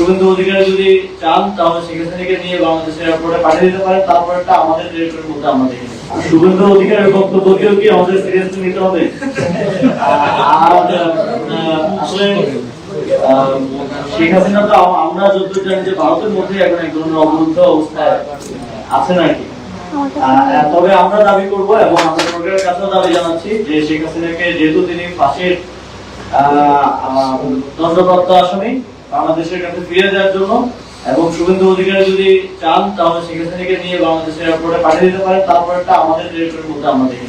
শুভেন্দু অধিকারী যদি চান তাহলে শেখ হাসিনাকে নিয়ে বাংলাদেশের এয়ারপোর্টে পাঠিয়ে দিতে পারেন, তারপরটা আমাদের টেরিটরির মধ্যে আমরা দেখি। শুভেন্দু অধিকারীর বক্তব্যকেও কি আমাদের সিরিয়াসলি নিতে হবে? আসলে শেখ হাসিনা তো আমরা যতটুকু জানি যে ভারতের মধ্যে এখন এক ধরনের অবরুদ্ধ অবস্থায় আছেন আর কি। তবে আমরা দাবি করব এবং আমরা সরকারের কাছেও দাবি জানাচ্ছি যে শেখ হাসিনাকে যেহেতু তিনি ফাঁসির দণ্ডপ্রাপ্ত আসামি, বাংলাদেশের কাছে ফিরে যাওয়ার জন্য, এবং শুভেন্দু অধিকারী যদি চান তাহলে শেখ হাসিনাকে নিয়ে বাংলাদেশের এয়ারপোর্টে পাঠিয়ে দিতে পারেন, তারপরটা আমাদের টেরিটরির মধ্যে আমরা দেখি।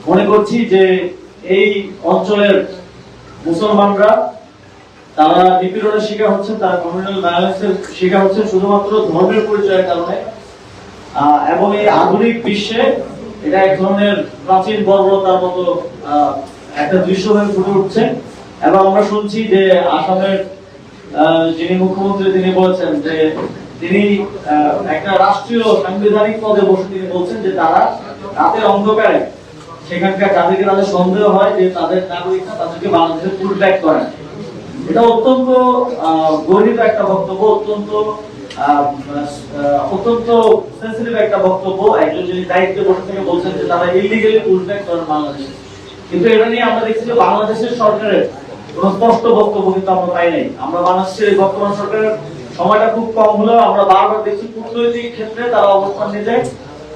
মনে করছি যে এই অঞ্চলের মুসলমানরা তারা নিপীড়নের শিকার হচ্ছেন, তারা কমিউনাল ভায়োলেন্সের শিকার হচ্ছেন শুধুমাত্র ধর্মের পরিচয়ের কারণে। এবং এই আধুনিক বিশ্বে এটা এক ধরনের প্রাচীন বর্বরতার মতো একটা দৃশ্য হয়ে ফুটে উঠছে। এবং আমরা শুনছি যে আসামের যিনি মুখ্যমন্ত্রী তিনি বলছেন যে তিনি একটা রাষ্ট্রীয় সাংবিধানিক পদে বসে তিনি বলছেন যে তারা রাতের অন্ধকারে সেখানকার যাদেরকে তাদের সন্দেহ হয় যে তাদের নাগরিকরা তাদেরকে বাংলাদেশে পুলব্যাক করেন। এটা অত্যন্ত গর্হিত একটা বক্তব্য, অত্যন্ত সেন্সিটিভ একটা বক্তব্য। একজন যিনি দায়িত্বে বসে থেকে বলছেন যে তারা ইলিগালি পুলব্যাক করেন বাংলাদেশে, কিন্তু এটা নিয়ে আমরা দেখছি যে বাংলাদেশের সরকারের কোনো স্পষ্ট বক্তব্য কিন্তু আমরা পাই নাই। আমরা বাংলাদেশের বর্তমান সরকারের সময়টা খুব কম হলেও আমরা বারবার দেখছি কূটনৈতিক ক্ষেত্রে তারা অবস্থান নিতে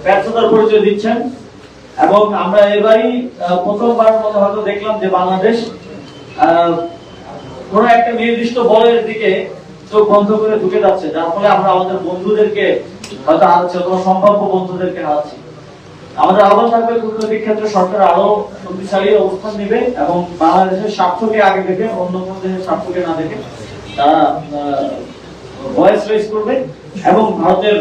ব্যর্থতার পরিচয় দিচ্ছেন। এবং আমরা এবারই প্রথমবার মতো হয়তো দেখলাম যে বাংলাদেশ কোন একটা নির্দিষ্ট বলের দিকে চোখ বন্ধ করে ঢুকে যাচ্ছে, যার ফলে আমরা আমাদের বন্ধুদেরকে হয়তো হারাচ্ছি, অথবা সম্ভাব্য বন্ধুদেরকে হারাচ্ছি। আমাদের আহ্বান থাকবে কূটনৈতিক ক্ষেত্রে সরকার আরো শক্তিশালী অবস্থান নেবে এবং বাংলাদেশের স্বার্থকে আগে দেখে, অন্য কোন দেশের স্বার্থকে না দেখে তারা ভয়েস রেজ করবে এবং ভারতের